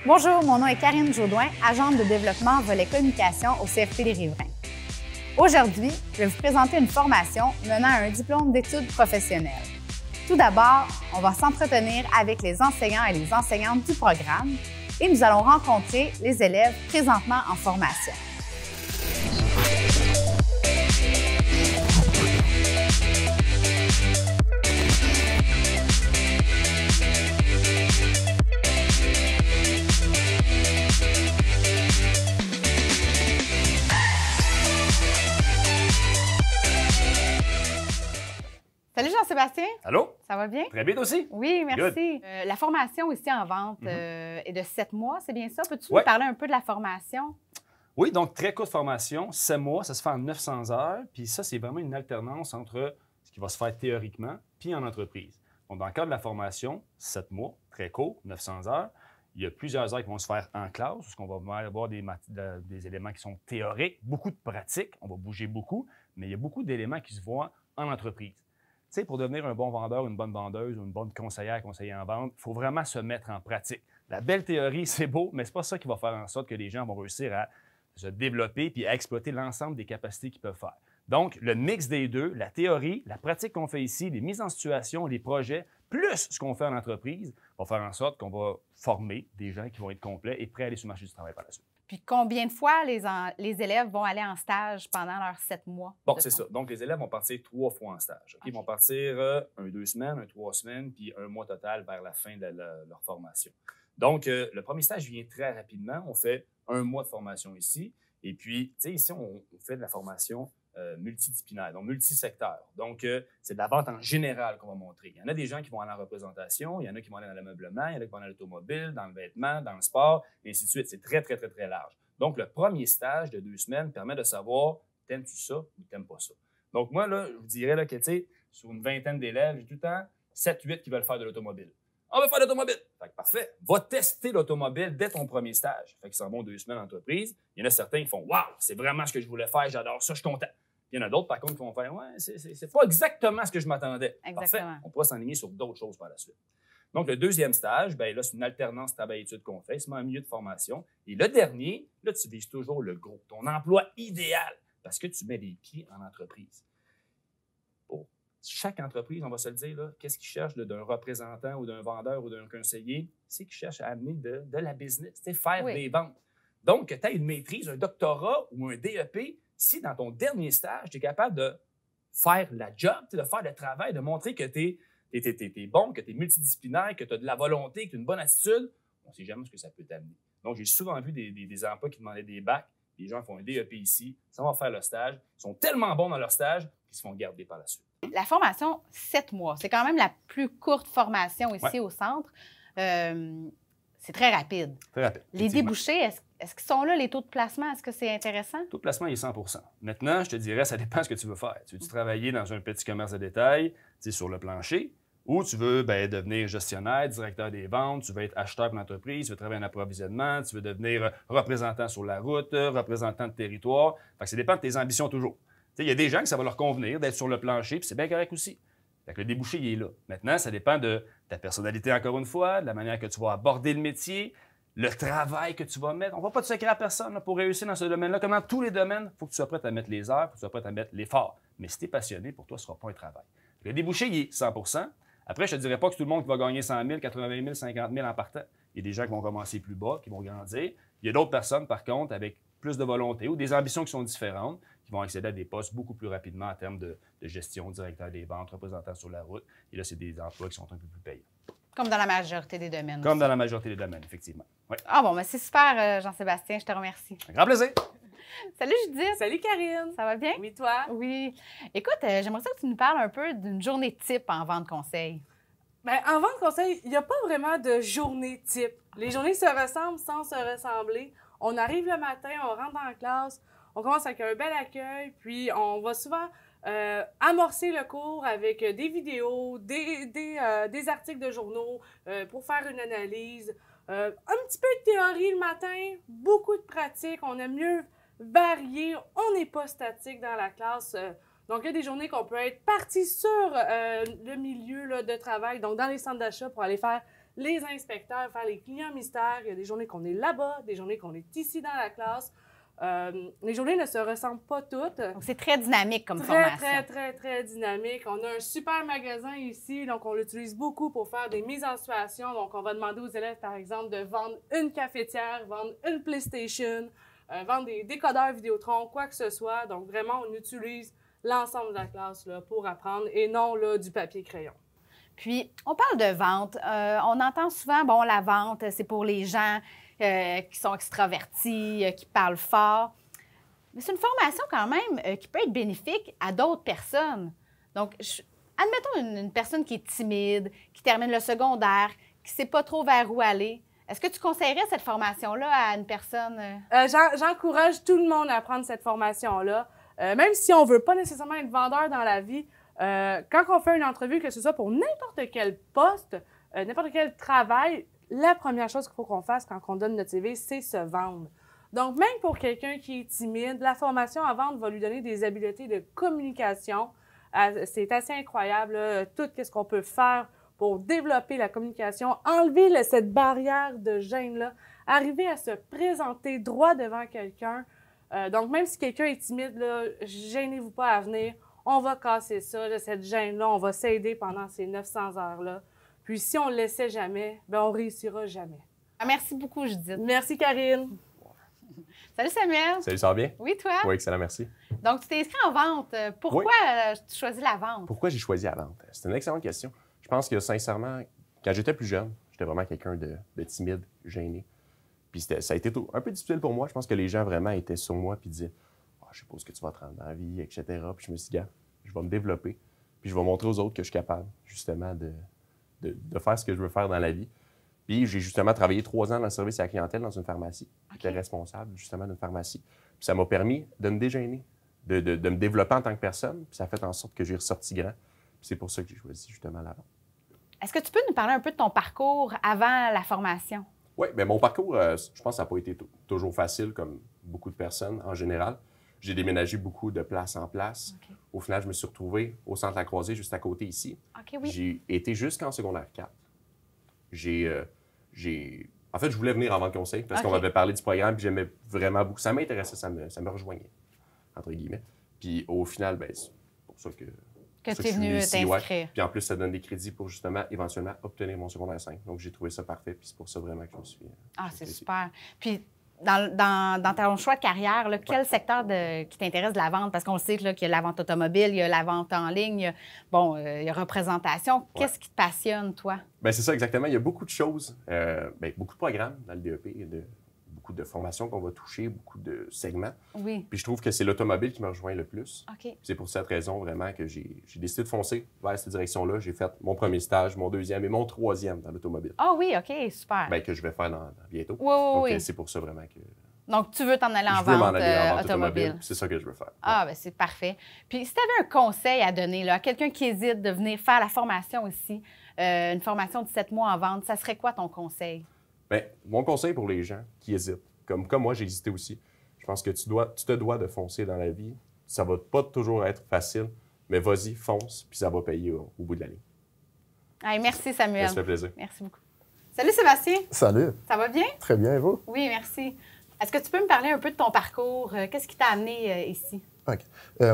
Bonjour, mon nom est Karine Jaudoin, agente de développement volet communication au CFP des Riverains. Aujourd'hui, je vais vous présenter une formation menant à un diplôme d'études professionnelles. Tout d'abord, on va s'entretenir avec les enseignants et les enseignantes du programme et nous allons rencontrer les élèves présentement en formation. Salut Jean-Sébastien. Allô? Ça va bien? Très bien aussi. Oui, merci. La formation ici en vente est de 7 mois, c'est bien ça? Peux-tu Ouais. nous parler un peu de la formation? Oui, donc très courte formation, 7 mois, ça se fait en 900 heures. Puis ça, c'est vraiment une alternance entre ce qui va se faire théoriquement puis en entreprise. Donc, dans le cadre de la formation, 7 mois, très court, 900 heures. Il y a plusieurs heures qui vont se faire en classe, parce qu'on va avoir des éléments qui sont théoriques, beaucoup de pratiques, on va bouger beaucoup, mais il y a beaucoup d'éléments qui se voient en entreprise. Tu sais, pour devenir un bon vendeur, une bonne vendeuse ou une bonne conseillère en vente, il faut vraiment se mettre en pratique. La belle théorie, c'est beau, mais ce n'est pas ça qui va faire en sorte que les gens vont réussir à se développer puis à exploiter l'ensemble des capacités qu'ils peuvent faire. Donc, le mix des deux, la théorie, la pratique qu'on fait ici, les mises en situation, les projets, plus ce qu'on fait en entreprise, va faire en sorte qu'on va former des gens qui vont être complets et prêts à aller sur le marché du travail par la suite. Puis combien de fois les élèves vont aller en stage pendant leurs 7 mois? Bon, c'est ça. Donc, les élèves vont partir 3 fois en stage. Ils vont partir 2 semaines, 3 semaines, puis 1 mois total vers la fin de leur formation. Donc, le premier stage vient très rapidement. On fait 1 mois de formation ici. Et puis, tu sais, ici, on fait de la formation multidisciplinaire, donc multisecteur. Donc, c'est de la vente en général qu'on va montrer. Il y en a des gens qui vont aller en représentation, il y en a qui vont aller dans l'ameublement, il y en a qui vont aller dans l'automobile, dans le vêtement, dans le sport, et ainsi de suite. C'est très, très, très, très large. Donc, le premier stage de 2 semaines permet de savoir, t'aimes-tu ça ou t'aimes pas ça? Donc, moi, là, je vous dirais là, que, tu sais, sur une vingtaine d'élèves, j'ai tout le temps 7-8 qui veulent faire de l'automobile. On veut faire de l'automobile. Fait que parfait. Va tester l'automobile dès ton premier stage. Fait qu'ils s'en vont 2 semaines en entreprise. Il y en a certains qui font « Wow, c'est vraiment ce que je voulais faire, j'adore ça, je suis content. » Il y en a d'autres, par contre, qui vont faire « Ouais, c'est pas exactement ce que je m'attendais. » Parfait. On pourra s'enligner sur d'autres choses par la suite. Donc, le deuxième stage, bien là, c'est une alternance travail-études qu'on fait. C'est un milieu de formation. Et le dernier, là, tu vises toujours le gros, ton emploi idéal, parce que tu mets les pieds en entreprise. Pour chaque entreprise, on va se le dire, qu'est-ce qu'ils cherchent d'un représentant ou d'un vendeur ou d'un conseiller? C'est qu'ils cherchent à amener de la business, faire des ventes. Donc, que tu as une maîtrise, un doctorat ou un DEP, si dans ton dernier stage, tu es capable de faire la job, de faire le travail, de montrer que tu es bon, que tu es multidisciplinaire, que tu as de la volonté, que tu as une bonne attitude, on ne sait jamais ce que ça peut t'amener. Donc, j'ai souvent vu des emplois qui demandaient des bacs. Les gens font un DEP ici, ça va faire le stage. Ils sont tellement bons dans leur stage qu'ils se font garder par la suite. La formation, 7 mois, c'est quand même la plus courte formation ici au centre. C'est très rapide. Très rapide. Les débouchés, est-ce qu'ils sont là, les taux de placement? Est-ce que c'est intéressant? Le taux de placement il est 100 %. Maintenant, je te dirais, ça dépend de ce que tu veux faire. Tu veux travailler dans un petit commerce de détail, sur le plancher, ou tu veux devenir gestionnaire, directeur des ventes, tu veux être acheteur pour l'entreprise, tu veux travailler en approvisionnement, tu veux devenir représentant sur la route, représentant de territoire. Fait que ça dépend de tes ambitions toujours. Il y a des gens que ça va leur convenir d'être sur le plancher, puis c'est bien correct aussi. Fait que le débouché, il est là. Maintenant, ça dépend de ta personnalité, encore une fois, de la manière que tu vas aborder le métier, le travail que tu vas mettre. On ne va pas te secret à personne pour réussir dans ce domaine-là. Comme dans tous les domaines, il faut que tu sois prêt à mettre les heures, il faut que tu sois prêt à mettre l'effort. Mais si tu es passionné, pour toi, ce ne sera pas un travail. Le débouché, il est 100 %. Après, je ne te dirais pas que tout le monde va gagner 100 000, 80 000, 50 000 en partant. Il y a des gens qui vont commencer plus bas, qui vont grandir. Il y a d'autres personnes, par contre, avec plus de volonté ou des ambitions qui sont différentes, qui vont accéder à des postes beaucoup plus rapidement en termes de gestion, directeur des ventes, représentant sur la route. Et là, c'est des emplois qui sont un peu plus payants. Comme dans la majorité des domaines. Comme dans la majorité des domaines, effectivement. Oui. Ah bon, mais c'est super, Jean-Sébastien, je te remercie. Un grand plaisir. Salut Judith. Salut Karine. Ça va bien? Oui, toi? Oui. Écoute, j'aimerais ça que tu nous parles un peu d'une journée type en vente conseil. Bien, en vente conseil, il n'y a pas vraiment de journée type. Les journées se ressemblent sans se ressembler. On arrive le matin, on rentre dans la classe, on commence avec un bel accueil, puis on va souvent amorcer le cours avec des vidéos, des articles de journaux pour faire une analyse. Un petit peu de théorie le matin, beaucoup de pratique. On aime mieux varier. On n'est pas statique dans la classe. Donc, il y a des journées qu'on peut être parti sur le milieu là, de travail, donc dans les centres d'achat pour aller faire les inspecteurs, faire les clients mystères. Il y a des journées qu'on est là-bas, des journées qu'on est ici dans la classe. Les journées ne se ressemblent pas toutes. Donc, c'est très dynamique comme Très, formation. très, très, très dynamique. On a un super magasin ici, donc on l'utilise beaucoup pour faire des mises en situation. Donc, on va demander aux élèves, par exemple, de vendre une cafetière, vendre une PlayStation, vendre des décodeurs Vidéotron, quoi que ce soit. Donc, vraiment, on utilise l'ensemble de la classe là, pour apprendre et non là, du papier-crayon. Puis, on parle de vente. On entend souvent, bon, la vente, c'est pour les gens qui sont extravertis, qui parlent fort. Mais c'est une formation quand même qui peut être bénéfique à d'autres personnes. Donc, admettons une personne qui est timide, qui termine le secondaire, qui ne sait pas trop vers où aller. Est-ce que tu conseillerais cette formation-là à une personne? J'encourage tout le monde à prendre cette formation-là. Même si on ne veut pas nécessairement être vendeur dans la vie, quand on fait une entrevue, que ce soit pour n'importe quel poste, n'importe quel travail, la première chose qu'il faut qu'on fasse quand on donne notre CV, c'est se vendre. Donc, même pour quelqu'un qui est timide, la formation à vendre va lui donner des habiletés de communication. C'est assez incroyable, là, tout ce qu'on peut faire pour développer la communication, enlever cette barrière de gêne-là, arriver à se présenter droit devant quelqu'un. Donc, même si quelqu'un est timide, là, gênez-vous pas à venir. On va casser ça, là, cette gêne-là. On va s'aider pendant ces 900 heures-là. Puis, si on ne le laissait jamais, bien, on réussira jamais. Merci beaucoup, Judith. Merci, Karine. Salut, Samuel. Salut, ça va bien? Oui, toi? Oui, excellent, merci. Donc, tu t'es inscrit en vente. Pourquoi tu choisis la vente? Pourquoi j'ai choisi la vente? C'est une excellente question. Je pense que, sincèrement, quand j'étais plus jeune, j'étais vraiment quelqu'un de timide, gêné. Puis ça a été un peu difficile pour moi. Je pense que les gens vraiment étaient sur moi puis disaient « Je sais pas ce que tu vas te rendre dans la vie, etc. » Puis je me suis dit « Gars, je vais me développer. Puis je vais montrer aux autres que je suis capable, justement, de faire ce que je veux faire dans la vie. » Puis j'ai justement travaillé 3 ans dans le service à la clientèle dans une pharmacie. J'étais responsable, justement, d'une pharmacie. Puis ça m'a permis de me dégêner, de me développer en tant que personne. Puis ça a fait en sorte que j'ai ressorti grand. Puis c'est pour ça que j'ai choisi, justement, la vente. Est-ce que tu peux nous parler un peu de ton parcours avant la formation? Oui, bien mon parcours, je pense que ça n'a pas été toujours facile, comme beaucoup de personnes en général. J'ai déménagé beaucoup de place en place. Okay. Au final, je me suis retrouvé au centre La Croisée, juste à côté ici. OK, oui. J'ai été jusqu'en secondaire 4. En fait, je voulais venir en vente conseil parce qu'on m'avait parlé du programme, puis j'aimais vraiment beaucoup. Ça m'intéressait, ça me rejoignait, entre guillemets. Puis au final, ben, c'est pour ça que tu es venu t'inscrire. Ouais. Puis en plus, ça donne des crédits pour justement, éventuellement, obtenir mon secondaire 5. Donc, j'ai trouvé ça parfait, puis c'est pour ça vraiment que je me suis... c'est super. Puis, dans ton choix de carrière, là, quel secteur qui t'intéresse de la vente? Parce qu'on sait qu'il y a la vente automobile, il y a la vente en ligne, il y a représentation. Qu'est-ce qui te passionne, toi? Bien, c'est ça, exactement. Il y a beaucoup de choses, beaucoup de programmes dans le DEP, beaucoup de formations qu'on va toucher, beaucoup de segments. Oui. Puis je trouve que c'est l'automobile qui me rejoint le plus. OK. C'est pour cette raison vraiment que j'ai décidé de foncer vers cette direction-là. J'ai fait mon premier stage, mon deuxième et mon troisième dans l'automobile. Ah oui, OK, super. Bien, que je vais faire bientôt. Oui, oui, Donc, c'est pour ça vraiment que... Donc, tu veux t'en aller en vente automobile. C'est ça que je veux faire. Ah, bien, c'est parfait. Puis, si tu avais un conseil à donner là, à quelqu'un qui hésite de venir faire la formation ici, une formation de 7 mois en vente, ça serait quoi ton conseil? Bien, mon conseil pour les gens qui hésitent, comme moi, j'ai hésité aussi, je pense que tu te dois de foncer dans la vie. Ça va pas toujours être facile, mais vas-y, fonce, puis ça va payer au bout de la ligne. Allez, merci, Samuel. Ça fait plaisir. Merci beaucoup. Salut, Sébastien. Salut. Ça va bien? Très bien, et vous? Oui, merci. Est-ce que tu peux me parler un peu de ton parcours? Qu'est-ce qui t'a amené ici? OK.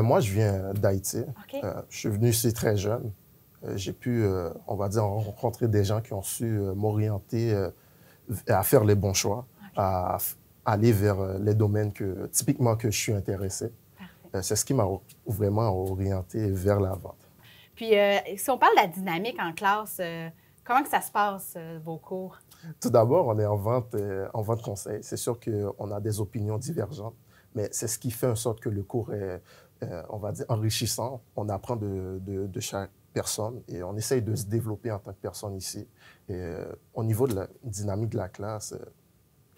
Moi, je viens d'Haïti. OK. Je suis venu ici très jeune. J'ai pu, on va dire, rencontrer des gens qui ont su m'orienter à faire les bons choix, à aller vers les domaines typiquement que je suis intéressé. C'est ce qui m'a vraiment orienté vers la vente. Puis, si on parle de la dynamique en classe, comment que ça se passe, vos cours? Tout d'abord, on est en vente conseil. C'est sûr qu'on a des opinions divergentes, mais c'est ce qui fait en sorte que le cours est, on va dire, enrichissant. On apprend de chaque personne et on essaye de se développer en tant que personne ici. Et, au niveau de la dynamique de la classe,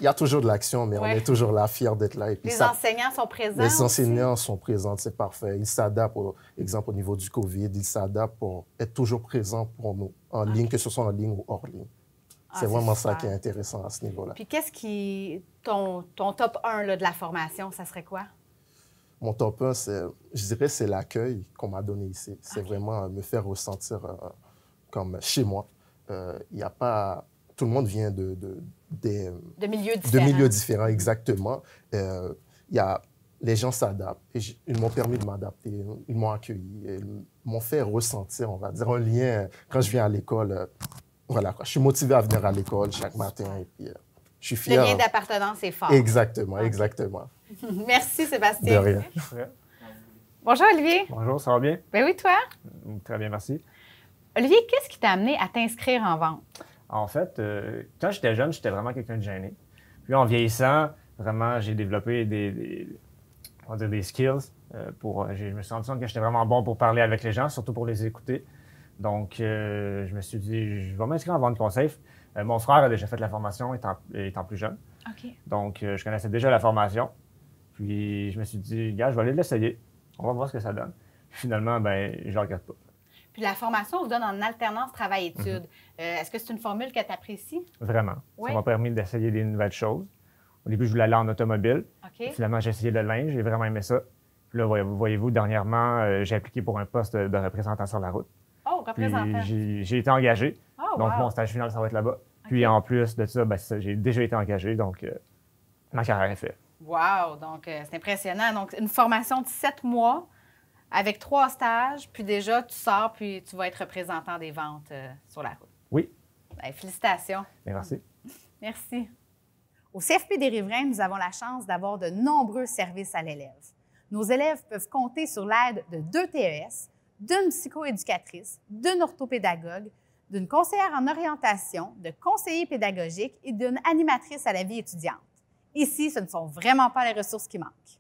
il y a toujours de l'action, mais on est toujours là, fiers d'être là. Et puis les enseignants sont présents. Les enseignants sont présents, c'est parfait. Ils s'adaptent, par exemple, au niveau du COVID, ils s'adaptent pour être toujours présents pour nous, en ligne, que ce soit en ligne ou hors ligne. C'est vraiment ça qui est intéressant à ce niveau-là. Puis qu'est-ce qui... Ton top 1 là, de la formation, ça serait quoi? Mon top 1, je dirais, c'est l'accueil qu'on m'a donné ici. C'est vraiment me faire ressentir comme chez moi. Il n'y a pas tout le monde vient de milieux différents. De milieux différents, exactement. Les gens s'adaptent. Ils m'ont permis de m'adapter. Ils m'ont accueilli. Ils m'ont fait ressentir, on va dire, un lien. Quand je viens à l'école, voilà, je suis motivé à venir à l'école chaque matin. Et puis, je suis fier. Le lien d'appartenance est fort. Exactement, exactement. Merci, Sébastien. De rien. Bonjour, Olivier. Bonjour, ça va bien? Ben oui, toi? Très bien, merci. Olivier, qu'est-ce qui t'a amené à t'inscrire en vente? En fait, quand j'étais jeune, j'étais vraiment quelqu'un de gêné. Puis en vieillissant, vraiment, j'ai développé on va dire des skills. Je me suis rendu compte que j'étais vraiment bon pour parler avec les gens, surtout pour les écouter. Donc, je me suis dit, je vais m'inscrire en vente conseil. Mon frère a déjà fait la formation étant plus jeune. OK. Donc, je connaissais déjà la formation. Puis, je me suis dit, gars, je vais aller l'essayer. On va voir ce que ça donne. Puis, finalement, ben, je ne le regrette pas. Puis la formation, on vous donne en alternance travail-études. Est-ce que c'est une formule que tu apprécies? Vraiment. Oui. Ça m'a permis d'essayer des nouvelles choses. Au début, je voulais aller en automobile. OK. Finalement, j'ai essayé le linge. J'ai vraiment aimé ça. Puis là, voyez-vous, dernièrement, j'ai appliqué pour un poste de représentant sur la route. Oh, représentant. Puis j'ai été engagé. Oh, Donc, wow. mon stage final, ça va être là-bas. Puis en plus de ça, ben, j'ai déjà été engagé. Donc, ma carrière est faite. Wow! Donc, c'est impressionnant. Donc, une formation de 7 mois avec 3 stages, puis déjà, tu sors, puis tu vas être représentant des ventes sur la route. Oui. Bien, félicitations. Bien, merci. Merci. Au CFP des Riverains, nous avons la chance d'avoir de nombreux services à l'élève. Nos élèves peuvent compter sur l'aide de 2 TES, d'une psychoéducatrice, d'une orthopédagogue, d'une conseillère en orientation, de conseillers pédagogiques et d'une animatrice à la vie étudiante. Ici, ce ne sont vraiment pas les ressources qui manquent.